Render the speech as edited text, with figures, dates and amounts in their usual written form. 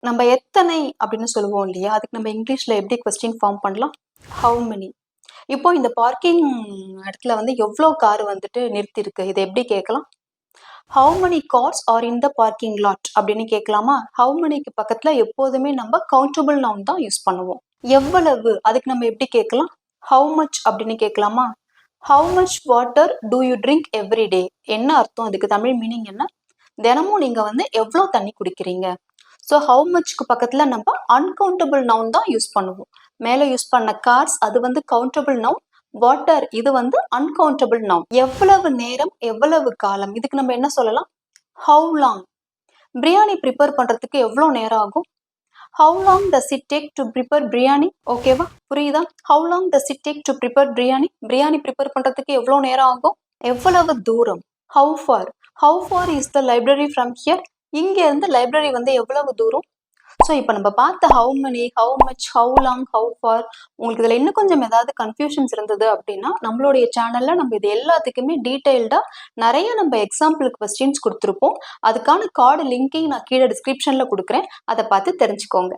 நம்ம எத்தனை அப்படின்னு சொல்லுவோம் இல்லையா? அதுக்கு நம்ம இங்கிலீஷ்ல எப்படி கொஸ்டின் ஃபார்ம் பண்ணலாம்? How many. இப்போ இந்த பார்க்கிங் இடத்துல வந்து எவ்வளோ கார் வந்துட்டு நிறுத்திருக்கு? இதை எப்படி கேட்கலாம்? How many cars are in the parking lot அப்படின்னு கேட்கலாமா? ஹவ் manyக்கு பக்கத்துல எப்போதுமே நம்ம கவுண்டபிள் நவுன் தான் யூஸ் பண்ணுவோம். எவ்வளவு அதுக்கு நம்ம எப்படி கேட்கலாம்? ஹவ் மச் அப்படின்னு கேட்கலாமா? How much water do you drink every day? என்ன அர்த்தம்? அதுக்கு தமிழ் மீனிங் என்ன? தினமும் நீங்க வந்து எவ்வளோ தண்ணி குடிக்கிறீங்க? ஸோ ஹவு மச்க்கு பக்கத்துல நம்ம அன்கவுண்டபிள் நவுன் தான் யூஸ் பண்ணுவோம். மேலே யூஸ் பண்ண கார்ஸ் அது வந்து கவுண்டபிள் நவுன். வாட்டர் இது வந்து அன்கவுண்டபிள் நவுன். எவ்வளவு நேரம், எவ்வளவு காலம், இதுக்கு நம்ம என்ன சொல்லலாம்? How long. பிரியாணி ப்ரிப்பேர் பண்றதுக்கு எவ்வளோ நேரம் ஆகும்? How long does it take to prepare biryani? ஓகேவா? புரியுதா? How long does it take to prepare biryani? Biryani prepare பண்றதுக்கு எவ்வளோ நேரம் ஆகும்? எவ்வளவு தூரம்? How for. How for is the library from here? இங்க இருந்து லைப்ரரி வந்து எவ்வளவு தூரம்? ஸோ இப்போ நம்ம பார்த்த how many, how much, how long, how for, உங்களுக்கு இதில் இன்னும் கொஞ்சம் ஏதாவது கன்ஃபியூஷன்ஸ் இருந்தது அப்படின்னா நம்மளுடைய சேனலில் நம்ம இது எல்லாத்துக்குமே டீட்டெயில்டாக நிறைய நம்ம எக்ஸாம்பிள் கொஸ்டின்ஸ் கொடுத்துருப்போம். அதுக்கான கார்டு லிங்கையும் நான் கீழே டிஸ்கிரிப்ஷனில் கொடுக்குறேன். அதை பார்த்து தெரிஞ்சுக்கோங்க.